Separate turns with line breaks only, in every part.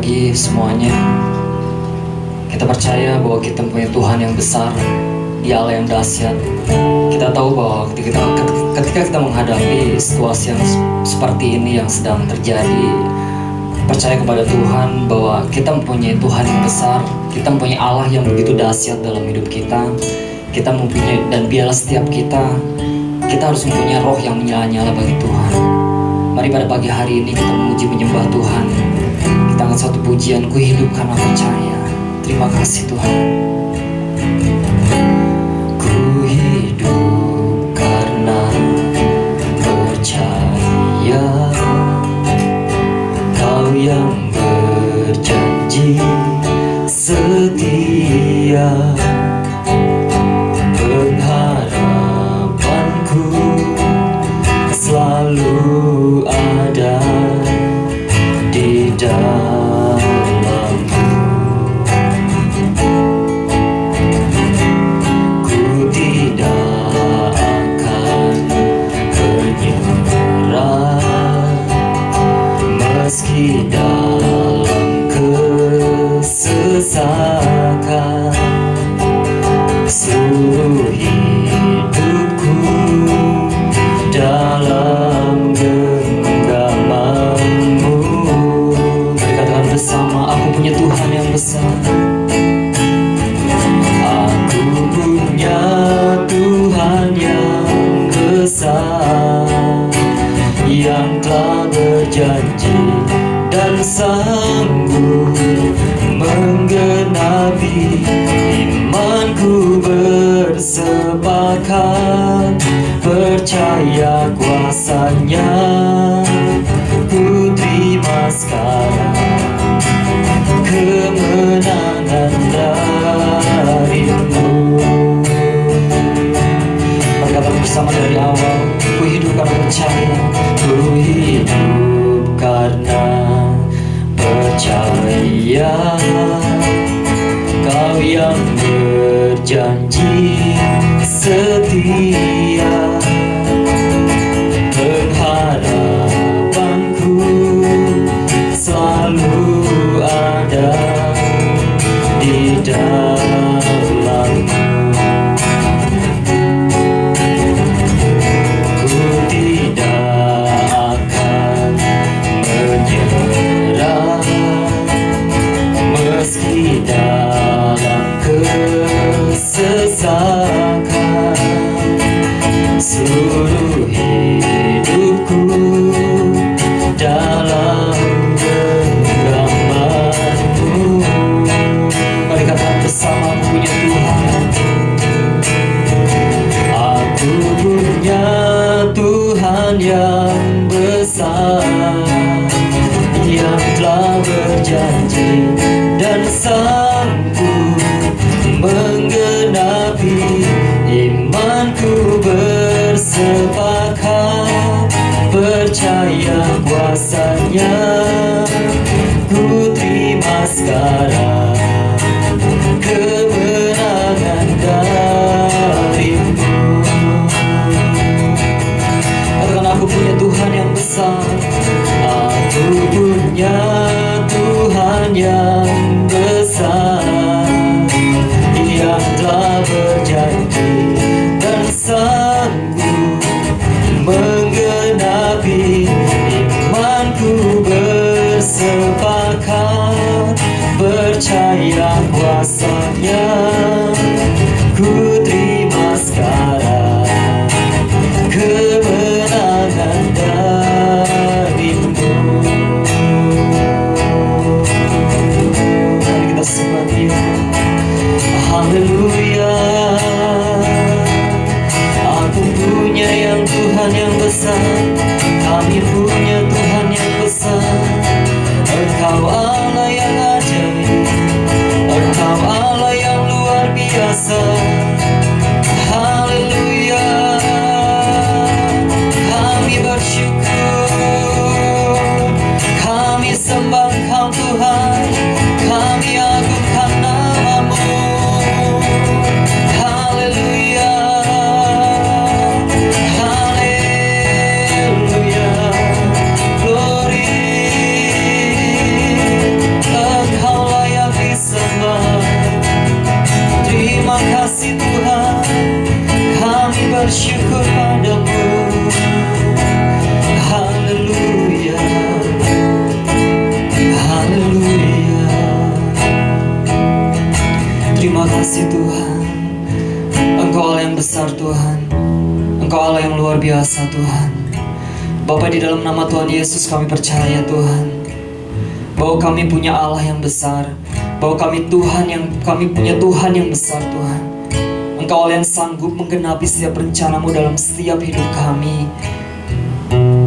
pagi semuanya. Kita percaya bahwa kita punya Tuhan yang besar, Dia Allah yang dahsyat. Kita tahu bahwa ketika kita menghadapi situasi yang seperti ini yang sedang terjadi, percaya kepada Tuhan bahwa kita mempunyai Tuhan yang besar, kita mempunyai Allah yang begitu dahsyat dalam hidup kita. Kita mempunyai, dan biarlah setiap kita harus mempunyai roh yang menyala-nyala bagi Tuhan. Mari pada pagi hari ini kita memuji menyembah Tuhan. Kita angkat satu pujian, ku hidup karena percaya. Terima kasih Tuhan. Ku hidup karena percaya, Kau yang berjanji setia. Pengharapanku selalu ada di dalam-Mu. Ku tidak akan menyerah meski dalam kesesakan. Seluruh hidupku dalam genggaman-Mu. Mari katakan bersama, aku punya Tuhan yang besar. Aku punya Tuhan yang besar, yang telah berjanji dan sanggup menggenapi. Imanku bersepakat, percaya kuasa-Nya. Ku terima sekarang kemenangan dari-Mu. Perkataan bersama dari awal, ku hidup karena percaya. Ku hidup karena percaya, Kau yang berjanji setia. Pengharapanku selalu ada di dalam-Mu. Ku tidak akan menyerah meski dalam kesesakan. Seluruh hidupku dalam genggaman-Mu. Mari katakan bersama, aku punya Tuhan. Aku punya Tuhan yang besar, yang telah berjanji dan sanggup menggenapi. Imanku bersepakat, percaya kuasa-Nya. Ku terima sekarang kemenangan dari-Mu. Katakan, aku punya Tuhan yang besar. Aku punya Tuhan yang besar, yang telah berjanji dan sanggup menggenapi. Imanku bersepakat, percaya kuasa-Nya. Ku terima sekarang kemenangan dari-Mu. Mari kita sembah Dia. Haleluya. Aku punya yang Tuhan yang besar, kami punya Tuhan yang besar. Engkau Allah yang ajaib, Engkau Allah yang luar kasih Tuhan, kami bersyukur padamu. Haleluya, haleluya. Terima kasih Tuhan, Engkau Allah yang besar Tuhan, Engkau Allah yang luar biasa Tuhan. Bapa, di dalam nama Tuhan Yesus kami percaya Tuhan, bahwa kami punya Allah yang besar, bahwa kami punya Tuhan yang besar Tuhan. Engkau Allah yang sanggup menggenapi setiap rencanamu dalam setiap hidup kami.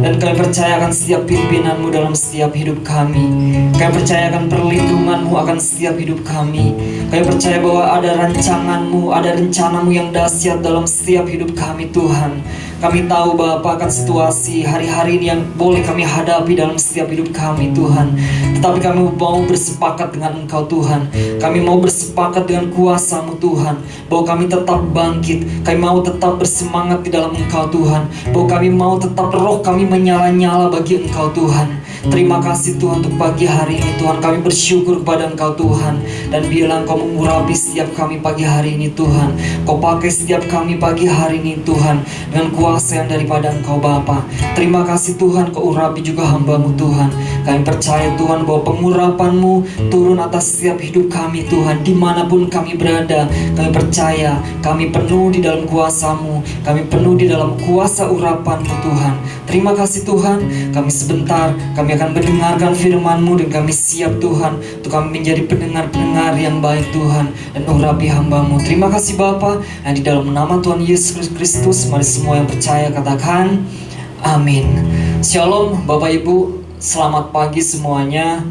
Dan kami percayakan setiap pimpinanmu dalam setiap hidup kami. Kami percayakan perlindunganmu akan setiap hidup kami. Kami percaya bahwa ada rancanganmu, ada rencanamu yang dahsyat dalam setiap hidup kami Tuhan. Kami tahu Bapa akan situasi hari-hari ini yang boleh kami hadapi dalam setiap hidup kami Tuhan. Tetapi kami mau bersepakat dengan Engkau Tuhan. Kami mau bersepakat dengan kuasa-Mu Tuhan, bahwa kami tetap bangkit. Kami mau tetap bersemangat di dalam Engkau Tuhan, bahwa kami mau tetap roh kami menyala-nyala bagi Engkau Tuhan. Terima kasih Tuhan untuk pagi hari ini Tuhan. Kami bersyukur kepada Engkau Tuhan. Dan biarlah Engkau mengurapi setiap kami pagi hari ini Tuhan. Kau pakai setiap kami pagi hari ini Tuhan, dengan kuasa yang daripada Engkau Bapa. Terima kasih Tuhan, Kau urapi juga hamba-Mu Tuhan. Kami percaya Tuhan bahwa pengurapan-Mu turun atas setiap hidup kami Tuhan. Dimanapun kami berada, kami percaya kami penuh di dalam kuasa-Mu. Kami penuh di dalam kuasa urapan-Mu Tuhan. Terima kasih Tuhan. Kami sebentar, kami akan mendengarkan firman-Mu, dan kami siap Tuhan untuk kami menjadi pendengar-pendengar yang baik Tuhan, dan urapi hamba-Mu. Terima kasih Bapa. Dan di dalam nama Tuhan Yesus Kristus, mari semua yang percaya katakan amin. Shalom Bapak Ibu, selamat pagi semuanya.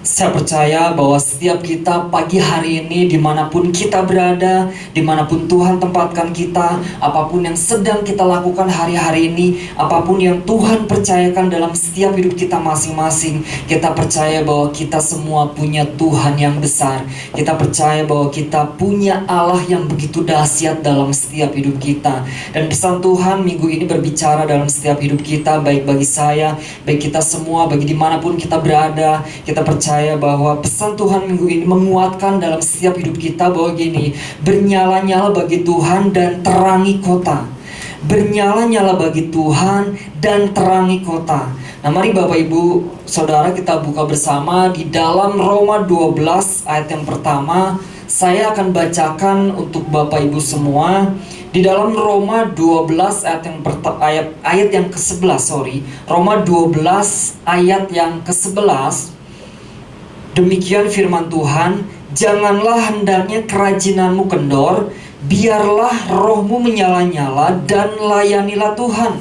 Saya percaya bahwa setiap kita pagi hari ini, dimanapun kita berada, dimanapun Tuhan tempatkan kita, apapun yang sedang kita lakukan hari-hari ini, apapun yang Tuhan percayakan dalam setiap hidup kita masing-masing, kita percaya bahwa kita semua punya Tuhan yang besar. Kita percaya bahwa kita punya Allah yang begitu dahsyat dalam setiap hidup kita. Dan pesan Tuhan minggu ini berbicara dalam setiap hidup kita, baik bagi saya, baik kita semua, bagi dimanapun kita berada. Kita percaya bahwa pesan Tuhan minggu ini menguatkan dalam setiap hidup kita, bahwa gini, bernyala-nyala bagi Tuhan dan terangi kota. Bernyala-nyala bagi Tuhan dan terangi kota. Nah, mari Bapak Ibu Saudara kita buka bersama di dalam Roma 12 ayat yang pertama. Saya akan bacakan untuk Bapak Ibu semua. Di dalam Roma 12 ayat yang ke-11, Roma 12 ayat yang ke-11. Demikian firman Tuhan, janganlah hendaknya kerajinanmu kendor, biarlah rohmu menyala-nyala dan layanilah Tuhan.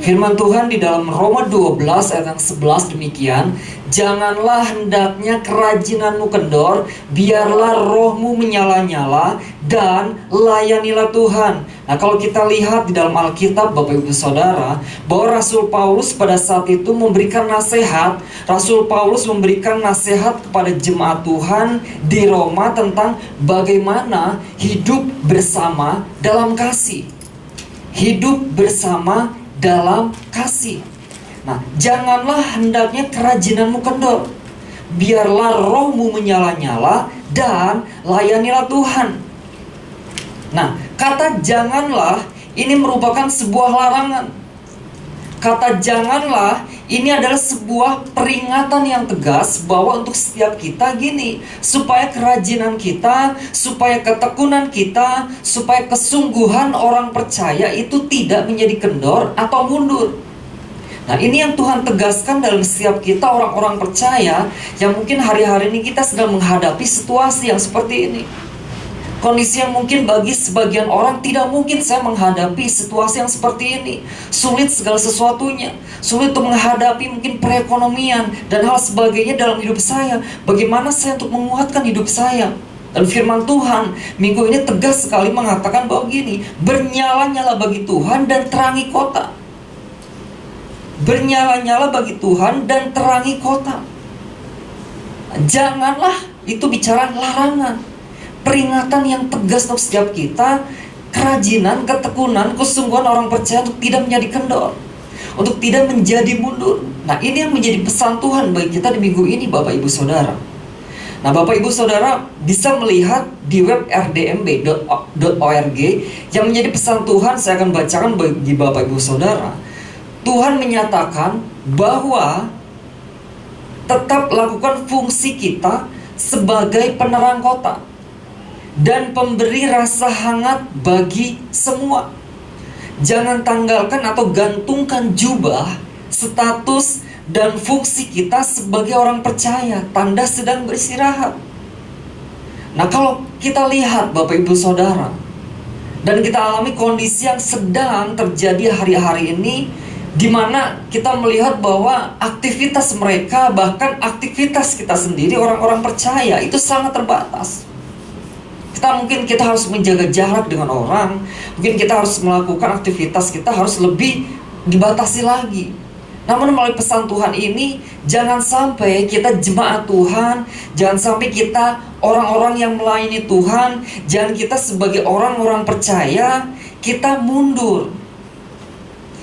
Firman Tuhan di dalam Roma 12 ayat yang 11 demikian, janganlah hendaknya kerajinanmu kendor, biarlah rohmu menyala-nyala dan layanilah Tuhan. Nah, kalau kita lihat di dalam Alkitab Bapak Ibu Saudara, bahwa Rasul Paulus pada saat itu memberikan nasihat. Rasul Paulus memberikan nasihat kepada jemaat Tuhan di Roma tentang bagaimana hidup bersama dalam kasih. Hidup bersama dalam kasih. Nah, janganlah hendaknya kerajinanmu kendor, biarlah rohmu menyala-nyala dan layanilah Tuhan. Nah, kata janganlah ini merupakan sebuah larangan. Kata janganlah ini adalah sebuah peringatan yang tegas bahwa untuk setiap kita gini, supaya kerajinan kita, supaya ketekunan kita, supaya kesungguhan orang percaya itu tidak menjadi kendor atau mundur. Nah, ini yang Tuhan tegaskan dalam setiap kita orang-orang percaya yang mungkin hari-hari ini kita sedang menghadapi situasi yang seperti ini. Kondisi yang mungkin bagi sebagian orang tidak mungkin saya menghadapi situasi yang seperti ini. Sulit segala sesuatunya. Sulit untuk menghadapi mungkin perekonomian dan hal sebagainya dalam hidup saya. Bagaimana saya untuk menguatkan hidup saya? Dan firman Tuhan minggu ini tegas sekali mengatakan bahwa gini, bernyala-nyala bagi Tuhan dan terangi kota. Bernyala-nyala bagi Tuhan dan terangi kota. Janganlah, itu bicara larangan. Peringatan yang tegas untuk setiap kita, kerajinan, ketekunan, kesungguhan orang percaya untuk tidak menjadi kendor, untuk tidak menjadi mundur. Nah, ini yang menjadi pesan Tuhan bagi kita di minggu ini Bapak Ibu Saudara. Nah, Bapak Ibu Saudara bisa melihat di web rdmb.org yang menjadi pesan Tuhan. Saya akan bacakan bagi Bapak Ibu Saudara. Tuhan menyatakan bahwa tetap lakukan fungsi kita sebagai penerang kota dan pemberi rasa hangat bagi semua. Jangan tanggalkan atau gantungkan jubah, status, dan fungsi kita sebagai orang percaya. Tanda sedang beristirahat. Nah, kalau kita lihat Bapak Ibu Saudara, dan kita alami kondisi yang sedang terjadi hari-hari ini, di mana kita melihat bahwa aktivitas mereka, bahkan aktivitas kita sendiri, orang-orang percaya, itu sangat terbatas. Mungkin kita harus menjaga jarak dengan orang. Mungkin kita harus melakukan aktivitas kita harus lebih dibatasi lagi. Namun melalui pesan Tuhan ini, jangan sampai kita jemaat Tuhan, jangan sampai kita orang-orang yang melayani Tuhan, jangan kita sebagai orang-orang percaya, kita mundur.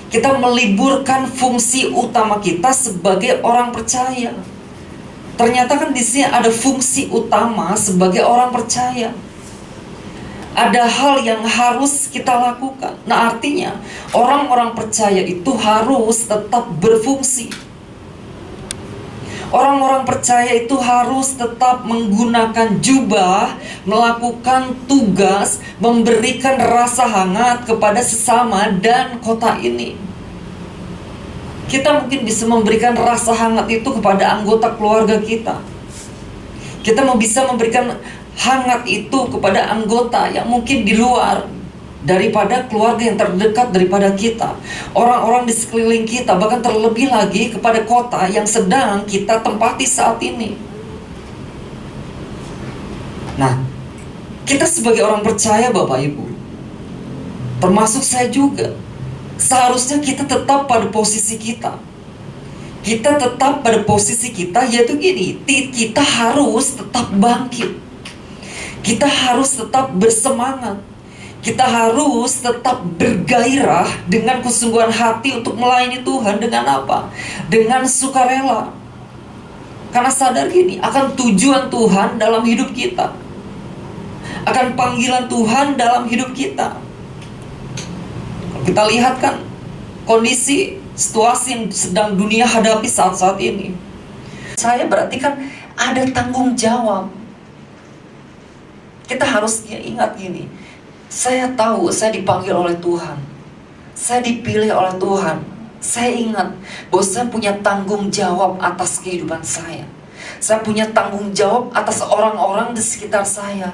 Kita meliburkan fungsi utama kita sebagai orang percaya. Ternyata kan di sini ada fungsi utama sebagai orang percaya. Ada hal yang harus kita lakukan. Nah, artinya orang-orang percaya itu harus tetap berfungsi. Orang-orang percaya itu harus tetap menggunakan jubah, melakukan tugas, memberikan rasa hangat kepada sesama dan kota ini. Kita mungkin bisa memberikan rasa hangat itu kepada anggota keluarga kita. Kita bisa memberikan hangat itu kepada anggota yang mungkin di luar daripada keluarga yang terdekat daripada kita, orang-orang di sekeliling kita, bahkan terlebih lagi kepada kota yang sedang kita tempati saat ini. Nah, kita sebagai orang percaya Bapak Ibu, termasuk saya juga, seharusnya kita tetap pada posisi kita. Kita tetap pada posisi kita, yaitu gini, kita harus tetap bangkit. Kita harus tetap bersemangat. Kita harus tetap bergairah dengan kesungguhan hati untuk melayani Tuhan. Dengan apa? Dengan sukarela. Karena sadar gini, akan tujuan Tuhan dalam hidup kita, akan panggilan Tuhan dalam hidup kita. Kita lihat kan kondisi, situasi yang sedang dunia hadapi saat-saat ini. Saya berarti kan ada tanggung jawab. Kita harus ingat gini, saya tahu saya dipanggil oleh Tuhan, saya dipilih oleh Tuhan. Saya ingat bahwa saya punya tanggung jawab atas kehidupan saya. Saya punya tanggung jawab atas orang-orang di sekitar saya.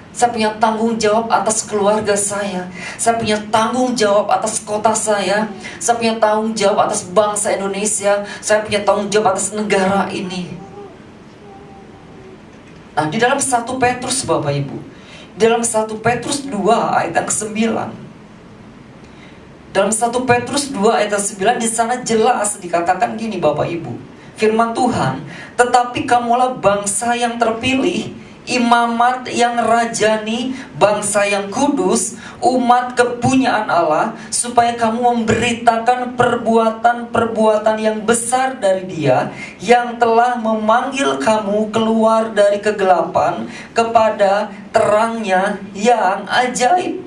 Saya punya tanggung jawab atas keluarga saya. Saya punya tanggung jawab atas kota saya. Saya punya tanggung jawab atas bangsa Indonesia. Saya punya tanggung jawab atas negara ini. Nah, di dalam 1 Petrus Bapak Ibu, dalam 1 Petrus 2 ayat yang ke-9, dalam 1 Petrus 2 ayat 9, di sana jelas dikatakan gini Bapak Ibu, firman Tuhan, tetapi kamulah bangsa yang terpilih, imamat yang rajani, bangsa yang kudus, umat kepunyaan Allah, supaya kamu memberitakan perbuatan-perbuatan yang besar dari Dia yang telah memanggil kamu keluar dari kegelapan kepada terangnya yang ajaib.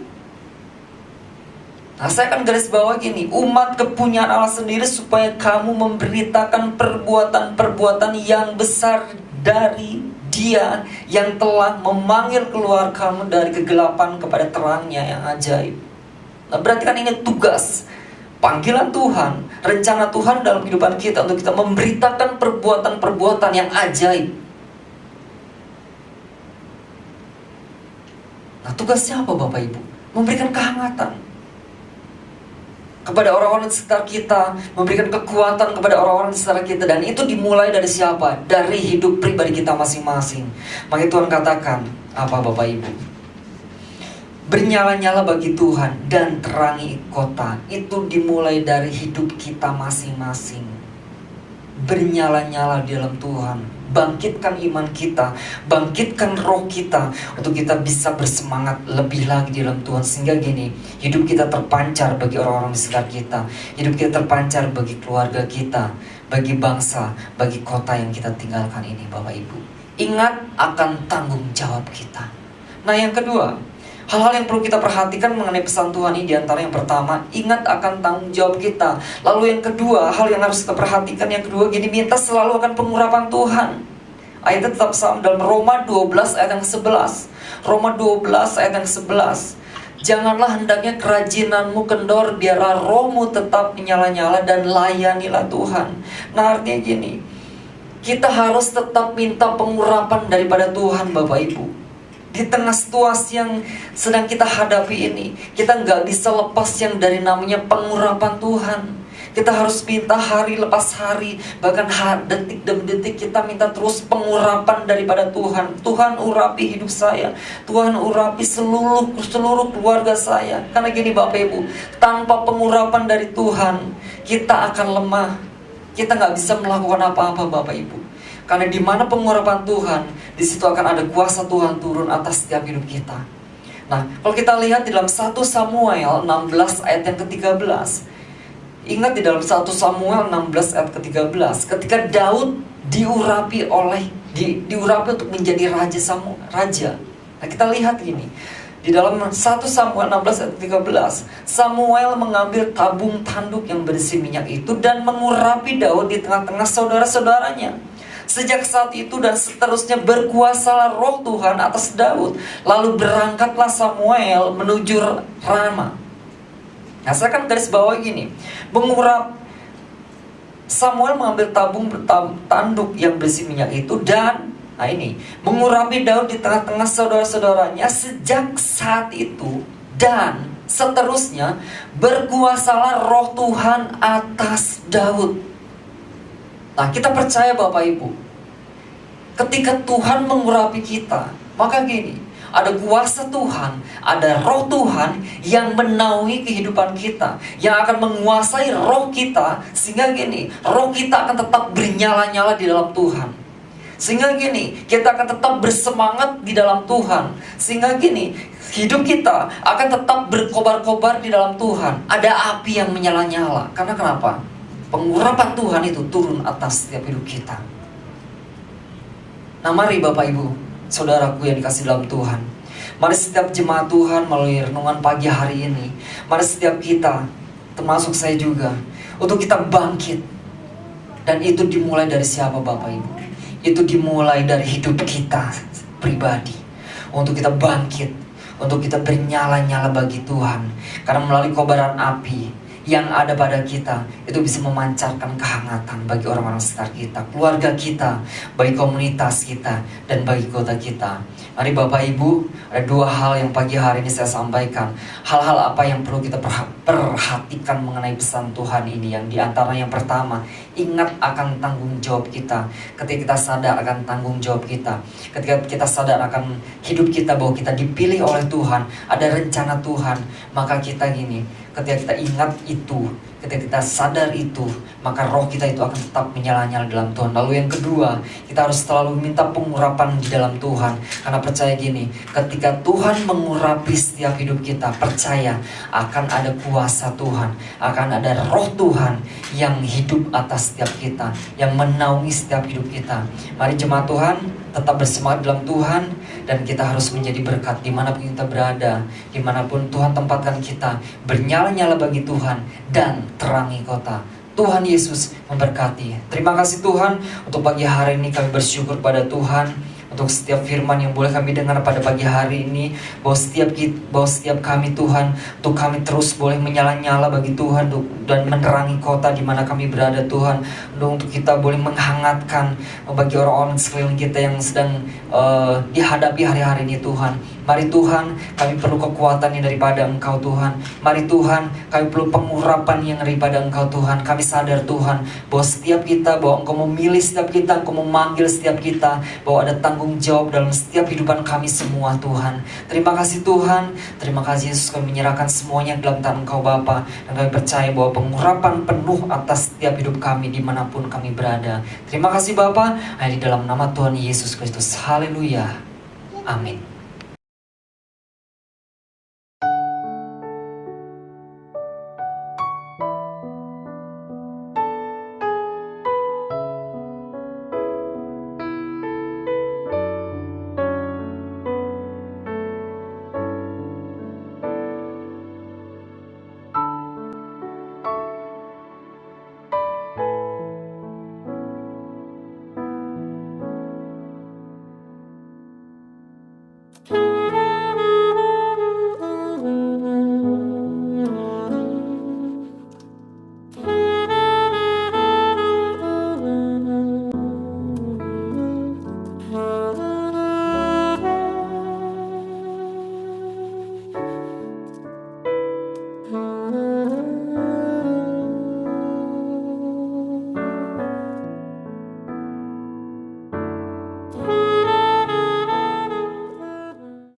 Nah, saya akan garis bawah gini, umat kepunyaan Allah sendiri, supaya kamu memberitakan perbuatan-perbuatan yang besar dari Dia yang telah memanggil keluar kamu dari kegelapan kepada terangnya yang ajaib. Nah, berarti kan ini tugas, panggilan Tuhan, rencana Tuhan dalam kehidupan kita untuk kita memberitakan perbuatan-perbuatan yang ajaib. Nah, tugasnya apa Bapak Ibu? Memberikan kehangatan kepada orang-orang di sekitar kita, memberikan kekuatan kepada orang-orang di sekitar kita. Dan itu dimulai dari siapa? Dari hidup pribadi kita masing-masing. Maka Tuhan katakan, apa Bapak Ibu? Bernyala-nyala bagi Tuhan dan terangi kota. Itu dimulai dari hidup kita masing-masing. Bernyala-nyala di dalam Tuhan. Bangkitkan iman kita, bangkitkan roh kita, untuk kita bisa bersemangat lebih lagi di dalam Tuhan. Sehingga gini, hidup kita terpancar bagi orang-orang di sekitar kita, hidup kita terpancar bagi keluarga kita, bagi bangsa, bagi kota yang kita tinggalkan ini Bapak Ibu. ingat akan tanggung jawab kita. Nah, yang kedua, hal-hal yang perlu kita perhatikan mengenai pesan Tuhan ini, diantara yang pertama, ingat akan tanggung jawab kita. Lalu yang kedua, hal yang harus kita perhatikan yang kedua, gini, minta selalu akan pengurapan Tuhan. Ayatnya tetap sama dalam Roma 12 ayat yang 11. Roma 12 ayat yang 11. Janganlah hendaknya kerajinanmu kendor, biarlah rohmu tetap menyala-nyala dan layanilah Tuhan. Nah, artinya gini, kita harus tetap minta pengurapan daripada Tuhan, Bapak Ibu. Di tengah situasi yang sedang kita hadapi ini, kita nggak bisa lepas yang dari namanya pengurapan Tuhan. Kita harus minta hari lepas hari, bahkan detik demi detik kita minta terus pengurapan daripada Tuhan. Tuhan, urapi hidup saya. Tuhan, urapi seluruh keluarga saya. Karena gini Bapak Ibu, tanpa pengurapan dari Tuhan, kita akan lemah. Kita nggak bisa melakukan apa-apa Bapak Ibu. Karena di mana pengurapan Tuhan, di situ akan ada kuasa Tuhan turun atas setiap hidup kita. Nah, kalau kita lihat di dalam 1 Samuel 16 ayat yang ke-13. Ingat di dalam 1 Samuel 16 ayat ke-13, ketika Daud diurapi untuk menjadi raja. Nah, kita lihat gini. Di dalam 1 Samuel 16 ayat 13, Samuel mengambil tabung tanduk yang berisi minyak itu dan mengurapi Daud di tengah-tengah saudara-saudaranya. Sejak saat itu dan seterusnya berkuasalah roh Tuhan atas Daud. Lalu berangkatlah Samuel menuju Rama. Nah, saya akan garis bawah gini. Samuel mengambil tabung tanduk yang berisi minyak itu dan mengurapi Daud di tengah-tengah saudara-saudaranya. Sejak saat itu dan seterusnya berkuasalah roh Tuhan atas Daud. Nah, kita percaya Bapak Ibu, ketika Tuhan mengurapi kita, maka gini, ada kuasa Tuhan, ada roh Tuhan yang menaungi kehidupan kita, yang akan menguasai roh kita, sehingga gini, roh kita akan tetap bernyala-nyala di dalam Tuhan. Sehingga gini, kita akan tetap bersemangat di dalam Tuhan. Sehingga gini, hidup kita akan tetap berkobar-kobar di dalam Tuhan. Ada api yang menyala-nyala. Karena kenapa? Pengurapan Tuhan itu turun atas setiap hidup kita. Nah, mari Bapak Ibu, saudaraku yang dikasih dalam Tuhan, mari setiap jemaat Tuhan melalui renungan pagi hari ini, mari setiap kita, termasuk saya juga, untuk kita bangkit. Dan itu dimulai dari siapa Bapak Ibu? Itu dimulai dari hidup kita pribadi. Untuk kita bangkit, untuk kita bernyala-nyala bagi Tuhan. Karena melalui kobaran api yang ada pada kita, itu bisa memancarkan kehangatan bagi orang-orang sekitar kita, keluarga kita, bagi komunitas kita, dan bagi kota kita. Mari Bapak Ibu, ada dua hal yang pagi hari ini saya sampaikan. Hal-hal apa yang perlu kita perhatikan mengenai pesan Tuhan ini. Yang diantara yang pertama, ingat akan tanggung jawab kita. Ketika kita sadar akan tanggung jawab kita, ketika kita sadar akan hidup kita, bahwa kita dipilih oleh Tuhan, ada rencana Tuhan, maka kita gini, ketika kita ingat itu, ketika kita sadar itu, maka roh kita itu akan tetap menyala-nyala dalam Tuhan. Lalu yang kedua, kita harus selalu minta pengurapan di dalam Tuhan. Karena percaya gini, ketika Tuhan mengurapi setiap hidup kita, percaya akan ada kuasa Tuhan, akan ada roh Tuhan yang hidup atas setiap kita, yang menaungi setiap hidup kita. Mari jemaat Tuhan, tetap bersemangat dalam Tuhan, dan kita harus menjadi berkat dimanapun kita berada, dimanapun Tuhan tempatkan kita, bernyala-nyala bagi Tuhan dan terangi kota. Tuhan Yesus memberkati. Terima kasih Tuhan, untuk pagi hari ini kami bersyukur pada Tuhan untuk setiap firman yang boleh kami dengar pada pagi hari ini, bahwa setiap kami Tuhan, untuk kami terus boleh menyala-nyala bagi Tuhan dan menerangi kota di mana kami berada Tuhan, untuk kita boleh menghangatkan bagi orang-orang sekeliling kita yang sedang dihadapi hari-hari ini Tuhan. Mari Tuhan, kami perlu kekuatan yang daripada Engkau Tuhan. Mari Tuhan, kami perlu pengurapan yang daripada Engkau Tuhan. Kami sadar Tuhan, bahwa setiap kita, bahwa Engkau memilih setiap kita, Engkau memanggil setiap kita, bahwa ada tanggung jawab dalam setiap kehidupan kami semua Tuhan. Terima kasih Tuhan, terima kasih Yesus, kami menyerahkan semuanya dalam tangan Engkau Bapa, dan kami percaya bahwa pengurapan penuh atas setiap hidup kami dimanapun kami berada. Terima kasih Bapa, hanya di dalam nama Tuhan Yesus Kristus. Haleluya. Amin.